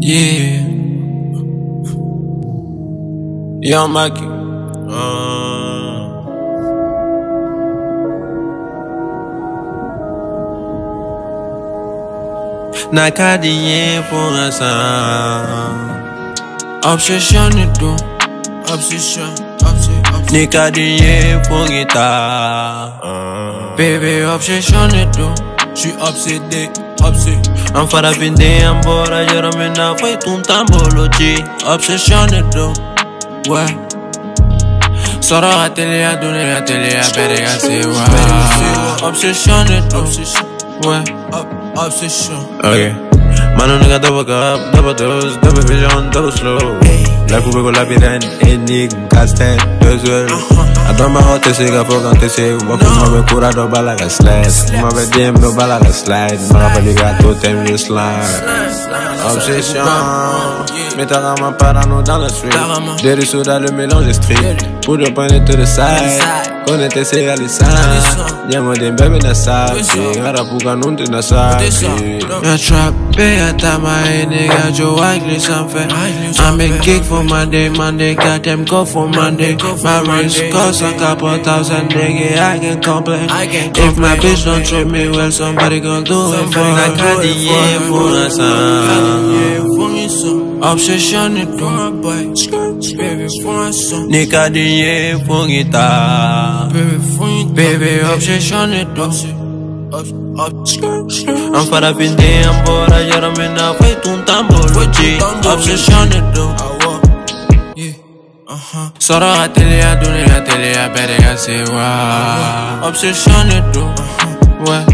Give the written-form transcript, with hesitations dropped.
Yeah. Young Maki. Na cadeia pour l'instant. Obsession et tout. Obsession. Ni cadeia pour guitare. Baby, obsession et tout. J'suis obsédé. I'm fara vender embora, geralmente foi um tambology. Obsession et tout. Ouais. Soro a télé, a donné a télé, a péré a c'est ouais. Obsession et tout. Ouais. Obsession. Ok. Mano nigga double cup, double dose, double vision, double slow. Life we go labyrinthe, énigme, casse-tête, puzzle. Dans ma route c'est gars faut quand c'est ou pour me courir dans balaga slide. M'avait DM dans balaga slide, m'a rappelé gâteau t'aimes le slide. Obsession, mais t'as vraiment parano dans la street. Des rissos dans le mélange street. Pour le point to the side, connaître c'est à l'issane. Y'a mon des bébés dans sa vie, ara pour qu'on nous dans sa vie. Y'a trappé à ta main, nigga, Joe Wagner s'en fait. I make kick for Monday, got them go for Monday. My wrist cost a couple thousand, nigga, I can complain. If my bitch don't treat me well, somebody gon' do it for me. Cadeia pour l'instant. Obsession et tout. Ni cadeia pour guitare. Baby, obsession et tout. I'm fara vender embora, geralmente foi um tambology. Obsession et tout. Soro a télé, a donné a télé, a péré a c'est ouais. Obsession et tout. Ouais.